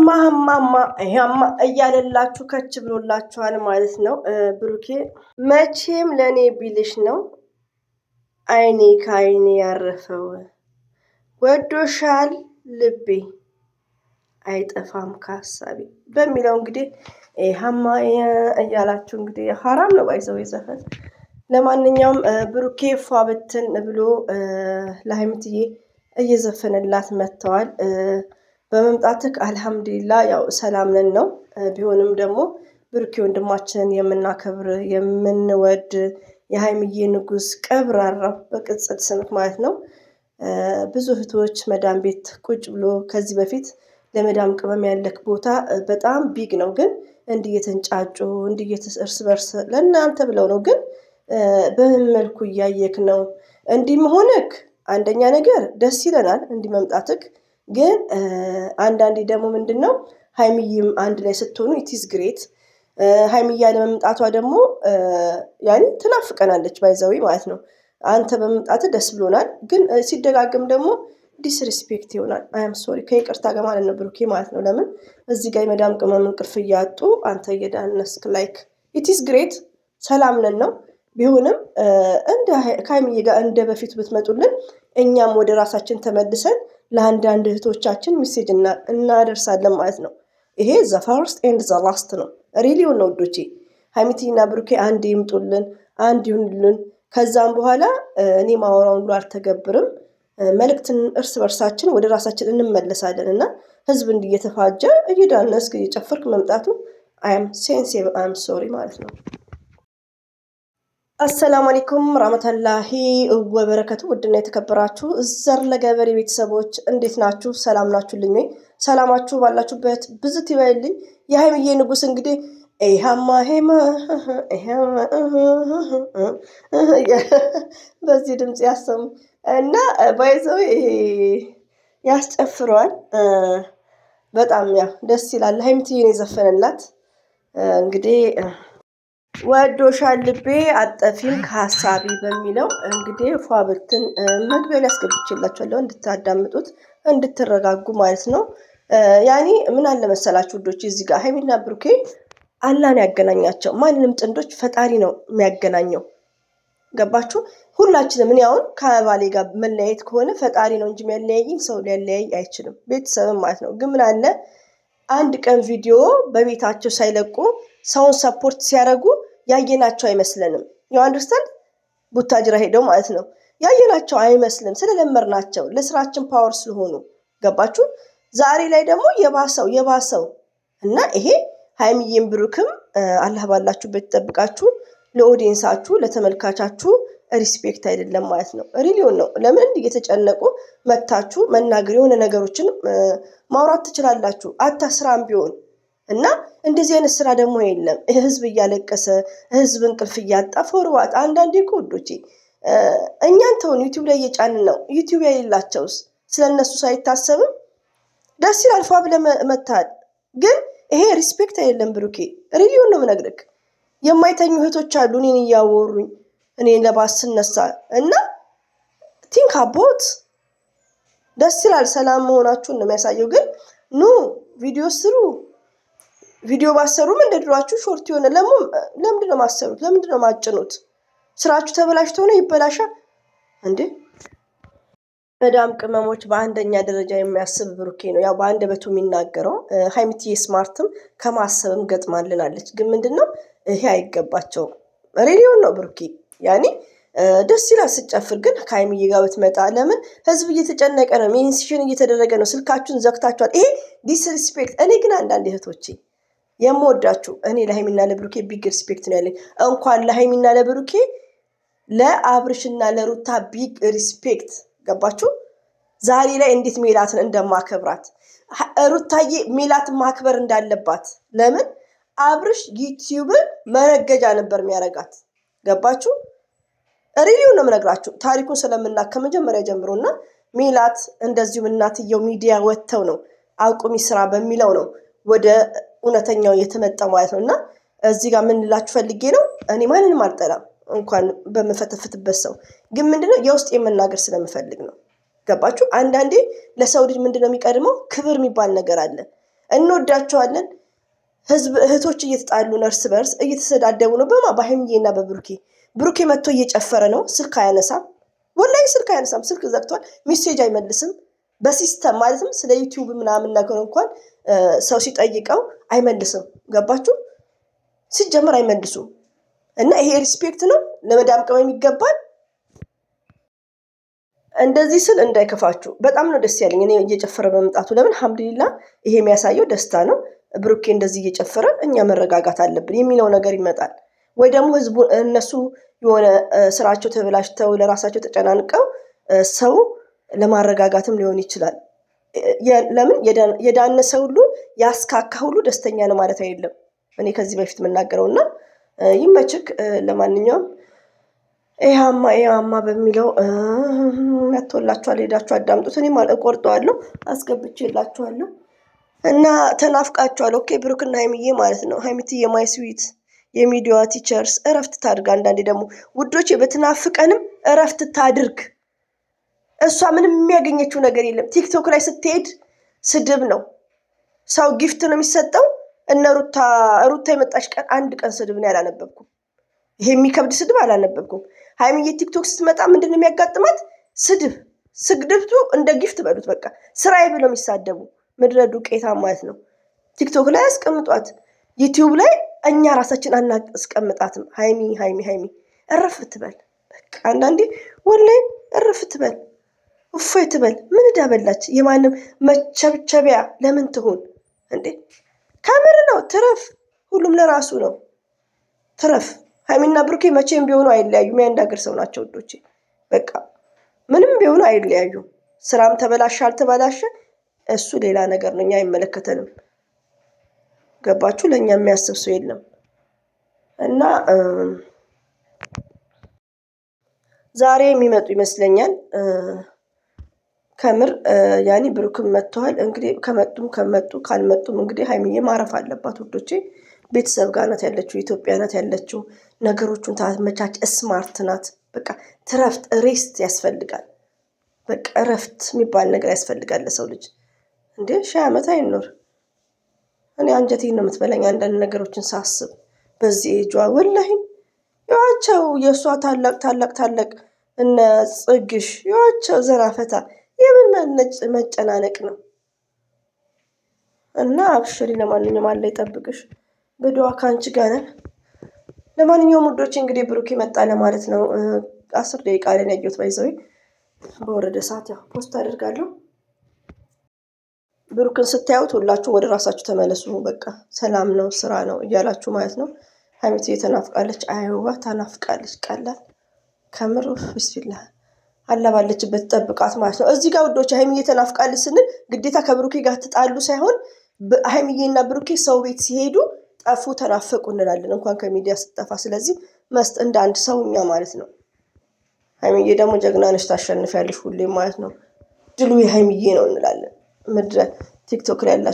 ሀማ ይሄማ እያለላችሁ ከች ብሎላችኋል ማለት ነው። ብሩኬ መቼም ለእኔ ቢልሽ ነው አይኔ ከአይኔ ያረፈው ወዶሻል ልቤ አይጠፋም ከሀሳቤ በሚለው እንግዲህ ሀማ እያላችሁ እንግዲህ ሀራም ነው ባይዘው ዘፈን። ለማንኛውም ብሩኬ ፏ ብትን ብሎ ለሀይሚትዬ እየዘፈነላት መጥተዋል። በመምጣትህ አልሐምዱሊላህ ያው ሰላም ነን ነው። ቢሆንም ደግሞ ብሩኬ ወንድማችንን የምናከብር የምንወድ የሀይሚዬ ንጉስ ቀብራራው በቅጽል ስምክ ማለት ነው። ብዙ እህቶች መዳም ቤት ቁጭ ብሎ ከዚህ በፊት ለመዳም ቅመም ያለክ ቦታ በጣም ቢግ ነው፣ ግን እንዲህ እየተንጫጩ እንዲህ እርስ በርስ ለእናንተ ብለው ነው። ግን በምን መልኩ እያየክ ነው እንዲህ መሆንክ? አንደኛ ነገር ደስ ይለናል እንዲህ መምጣትክ። ግን አንዳንዴ ደግሞ ምንድነው ሀይሚዬም አንድ ላይ ስትሆኑ ኢትስ ግሬት። ሀይሚዬ ለመምጣቷ ደግሞ ያኔ ትናፍቀናለች ባይዘዊ ማለት ነው። አንተ በመምጣት ደስ ብሎናል፣ ግን ሲደጋግም ደግሞ ዲስሪስፔክት ይሆናል። አም ሶሪ ከይቅርታ ጋር ማለት ነው ብሩኬ ማለት ነው። ለምን እዚህ ጋር የመዳም ቅመም እንቅልፍ እያጡ አንተ እየዳነስክ ላይክ ኢትስ ግሬት ሰላም ነን ነው። ቢሆንም እንደ ከሀይሚዬ ጋር እንደ በፊት ብትመጡልን እኛም ወደ ራሳችን ተመልሰን ለአንዳንድ እህቶቻችን ሚሴጅ እናደርሳለን ማለት ነው። ይሄ ዘ ፈርስት ኤንድ ዘ ላስት ነው። ሪሊውን ነው ውዶቼ። ሀይሚቲና ብሩኬ አንድ ይምጡልን፣ አንድ ይሁንልን። ከዛም በኋላ እኔ ማወራውን ሁሉ አልተገብርም። መልእክትን እርስ በርሳችን ወደ ራሳችን እንመለሳለን እና ህዝብ እንዲህ እየተፋጀ እየዳነስክ እየጨፈርክ መምጣቱ አይም ሴንሲቲቭ አይም ሶሪ ማለት ነው። አሰላሙ አለይኩም ረህመቱላሂ ወበረከቱ። ውድና የተከበራችሁ ዘር ለገበሬ ቤተሰቦች እንዴት ናችሁ? ሰላም ናችሁልኝ ወይ? ሰላማችሁ ባላችሁበት ብዝት ይበልልኝ። የሀይሚዬ ንጉስ እንግዲህ ይሃማ ሄማ በዚህ ድምጽ ያሰሙ እና ባይዘው ያስጨፍረዋል። በጣም ያው ደስ ይላል። ሀይሚትዬን የዘፈነላት እንግዲህ ወዶሻል ልቤ አጠፊም ከሀሳቢ በሚለው እንግዲህ ፏ ብትን መግቢያ ላይ አስገብቼላችኋለሁ እንድታዳምጡት እንድትረጋጉ ማለት ነው። ያኔ ምን አለ መሰላችሁ ውዶች፣ እዚህ ጋር ሀይሚና ብሩኬ አላህን ያገናኛቸው። ማንንም ጥንዶች ፈጣሪ ነው የሚያገናኘው። ገባችሁ? ሁላችንም እኔ አሁን ከባሌ ጋር መለያየት ከሆነ ፈጣሪ ነው እንጂ የሚያለያየኝ ሰው ሊያለያይ አይችልም። ቤተሰብም ማለት ነው። ግን ምን አለ አንድ ቀን ቪዲዮ በቤታቸው ሳይለቁ ሰውን ሰፖርት ሲያደርጉ ያየናቸው አይመስለንም። ያው አንደርስታንድ ቡታጅራ ሄደው ማለት ነው ያየናቸው አይመስልም፣ ስለለመድናቸው ለስራችን ፓወር ስለሆኑ። ገባችሁ? ዛሬ ላይ ደግሞ የባሰው እና ይሄ ሀይሚዬም ብሩክም አላህ ባላችሁበት ይጠብቃችሁ። ለኦዲየንሳችሁ ለተመልካቻችሁ ሪስፔክት አይደለም ማለት ነው። ሪሊዮን ነው። ለምን እየተጨነቁ መታችሁ መናገር የሆነ ነገሮችን ማውራት ትችላላችሁ። አታስራም ቢሆን እና እንደዚህ አይነት ስራ ደግሞ የለም። ህዝብ እያለቀሰ ህዝብ እንቅልፍ እያጣ ፎርዋት። አንዳንዴ እኮ ውዶቼ እኛን ተውን ዩቲዩብ ላይ እየጫንን ነው። ዩቲዩብ የሌላቸውስ ስለነሱ ሳይታሰብም ደስ ይላል ፏ ብለህ መታል። ግን ይሄ ሪስፔክት አይደለም ብሩኬ። ሪሊዮን ነው የምነግርህ። የማይተኙ እህቶች አሉ እኔን እያወሩኝ እኔ ለባስ ስነሳ እና ቲንክ አቦት ደስ ይላል። ሰላም መሆናችሁን ነው የሚያሳየው። ግን ኑ ቪዲዮ ስሩ። ቪዲዮ ባሰሩም እንደ ድሯችሁ ሾርት የሆነ ለምንድን ነው ማሰሩት? ለምንድን ነው ማጭኑት? ስራችሁ ተበላሽቶ ሆነ ይበላሻ እንዴ? መዳም ቅመሞች በአንደኛ ደረጃ የሚያስብ ብሩኬ ነው። ያው በአንደበቱ የሚናገረው። ሀይሚትዬ ስማርትም ከማሰብም ገጥማልናለች። ግን ምንድነው ይሄ አይገባቸውም። ሬዲዮን ነው ብሩኬ። ያኔ ደስ ይላል ስጨፍር። ግን ከሀይሚዬ ጋር ብትመጣ ለምን ህዝብ እየተጨነቀ ነው፣ ሜንሽን እየተደረገ ነው፣ ስልካችሁን ዘግታችኋል። ይሄ ዲስሪስፔክት። እኔ ግን አንዳንድ እህቶቼ የምወዳችሁ እኔ ለሀይሚና ለብሩኬ ቢግ ሪስፔክት ነው ያለኝ። እንኳን ለሀይሚና ለብሩኬ ለአብርሽና ለሩታ ቢግ ሪስፔክት። ገባችሁ? ዛሬ ላይ እንዴት ሜላትን እንደማከብራት ሩታዬ ሜላትን ማክበር እንዳለባት። ለምን አብርሽ ዩቲዩብን መረገጃ ነበር የሚያረጋት። ገባችሁ? ሪሊውን ነው የምነግራችሁ ታሪኩን ስለምናውቅ ከመጀመሪያ ጀምሮና ሜላት እንደዚሁም እናትየው ሚዲያ ወጥተው ነው አቁሚ ስራ በሚለው ነው ወደ እውነተኛው የተመጣው ማለት ነው። እና እዚህ ጋር ምን ልላችሁ ፈልጌ ነው፣ እኔ ማንንም አልጠላም እንኳን በመፈተፍትበት ሰው። ግን ምንድነው የውስጥ የመናገር ስለምፈልግ ነው። ገባችሁ? አንዳንዴ ለሰው ልጅ ምንድነው የሚቀድመው? ክብር የሚባል ነገር አለ። እንወዳቸዋለን። ህዝብ እህቶች እየተጣሉ ነው፣ እርስ በርስ እየተሰዳደቡ ነው። በሀይሚዬና በብሩኬ ብሩኬ መጥቶ እየጨፈረ ነው። ስልክ አያነሳም፣ ወላሂ ስልክ አያነሳም። ስልክ ዘግቷል። ሜሴጅ አይመልስም። በሲስተም ማለትም ስለ ዩቲዩብ ምናምን ነገር እንኳን ሰው ሲጠይቀው አይመልስም። ገባችሁ? ሲጀመር አይመልሱም። እና ይሄ ሪስፔክት ነው ለመዳም ቅመም ይገባል። እንደዚህ ስል እንዳይከፋችሁ፣ በጣም ነው ደስ ያለኝ እኔ እየጨፈረ በመምጣቱ። ለምን አልሐምዱሊላህ፣ ይሄ የሚያሳየው ደስታ ነው። ብሩኬ እንደዚህ እየጨፈረ እኛ መረጋጋት አለብን የሚለው ነገር ይመጣል። ወይ ደግሞ ህዝቡ እነሱ የሆነ ስራቸው ተበላሽተው ለራሳቸው ተጨናንቀው ሰው ለማረጋጋትም ሊሆን ይችላል። ለምን የዳነሰ ሁሉ ያስካካ ሁሉ ደስተኛ ነው ማለት አይደለም። እኔ ከዚህ በፊት የምናገረውና ይመችክ። ለማንኛውም ይሃማ በሚለው መጥቶላችኋል። ሄዳችሁ አዳምጡት። እኔም እቆርጠዋለሁ አስገብቼላችኋለሁ እና ተናፍቃችኋል። ኦኬ ብሩክና ሀይሚዬ ማለት ነው። ሀይሚትዬ ማይ ስዊት የሚዲያዋ ቲቸርስ እረፍት ታድርግ። አንዳንዴ ደግሞ ውዶቼ በትናፍቀንም እረፍት ታድርግ። እሷ ምንም የሚያገኘችው ነገር የለም። ቲክቶክ ላይ ስትሄድ ስድብ ነው። ሰው ጊፍት ነው የሚሰጠው። እነ ሩታ የመጣች ቀን አንድ ቀን ስድብ ነው ያላነበብኩም። ይሄ የሚከብድ ስድብ አላነበብኩም። ሀይሚዬ ቲክቶክ ስትመጣ ምንድን ነው የሚያጋጥማት? ስድብ። ስግድብቱ እንደ ጊፍት በሉት በቃ። ስራዬ ብለው የሚሳደቡ ምድረ ዱቄታ ማለት ነው። ቲክቶክ ላይ ያስቀምጧት፣ ዩቲዩብ ላይ እኛ ራሳችን አናስቀምጣትም። ሀይሚ እረፍ ትበል በቃ። አንዳንዴ ወላሂ እረፍ ትበል፣ እፎይ ትበል። ምን እዳበላች? የማንም መቸብቸቢያ ለምን ትሆን እንዴ? ከምር ነው። ትረፍ። ሁሉም ለራሱ ነው። ትረፍ። ሀይሚና ብሩኬ መቼም ቢሆኑ አይለያዩም። የአንድ ሀገር ሰው ናቸው ወዶቼ። በቃ ምንም ቢሆኑ አይለያዩም። ስራም ተበላሸ አልተበላሸ እሱ ሌላ ነገር ነው። እኛ አይመለከተንም። ገባችሁ? ለእኛ የሚያስብ ሰው የለም። እና ዛሬ የሚመጡ ይመስለኛል። ከምር ያኔ ብሩክም መጥተዋል። እንግዲህ ከመጡ ካልመጡም እንግዲህ ሀይሚዬ ማረፍ አለባት ውዶቼ። ቤተሰብ ጋር ናት ያለችው፣ ኢትዮጵያ ናት ያለችው። ነገሮቹን ታመቻች፣ ስማርት ናት። በቃ ትረፍት፣ ሬስት ያስፈልጋል። በቃ እረፍት የሚባል ነገር ያስፈልጋል ለሰው ልጅ። እንዴ 1000 ዓመት አይኖር። እኔ አንጀቴን ነው የምትበላኝ አንዳንድ ነገሮችን ሳስብ። በዚህ ኤጇ ወላሂ ይዋቸው የእሷ ታላቅ እነ ጽግሽ ይዋቸው ዘራፈታ። የምን መጨናነቅ ነው? እና አብሽሪ። ለማንኛውም አለ ይጠብቅሽ። በዱዓ ከአንቺ ጋር ነን። ለማንኛውም ውዶች እንግዲህ ብሩክ መጣ ለማለት ነው። 10 ደቂቃ ላይ ያየሁት ባይዘው በወረደ ሰዓት ያው ፖስት አደርጋለሁ። ብሩክን ስታዩት ሁላችሁ ወደ ራሳችሁ ተመለሱ። በቃ ሰላም ነው፣ ስራ ነው እያላችሁ ማለት ነው። ሀይሚትዬ ተናፍቃለች። አይዋ ታናፍቃለች። ቀላል ከምር ቢስሚላህ አላ ባለችበት ጠብቃት ማለት ነው። እዚህ ጋር ውዶች ሀይሚዬ ተናፍቃለች ስንል ግዴታ ከብሩኬ ጋር ትጣሉ ሳይሆን ሀይሚዬና ብሩኬ ሰው ቤት ሲሄዱ ጠፉ፣ ተናፈቁ እንላለን እንኳን ከሚዲያ ስትጠፋ። ስለዚህ እንደ አንድ ሰውኛ ማለት ነው። ሀይሚዬ ደግሞ ጀግና ነሽ፣ ታሸንፊያለሽ ሁሌም ማለት ነው። ድሉ የሀይሚዬ ነው እንላለን። ምድረ ቲክቶክ ላይ ያላችሁ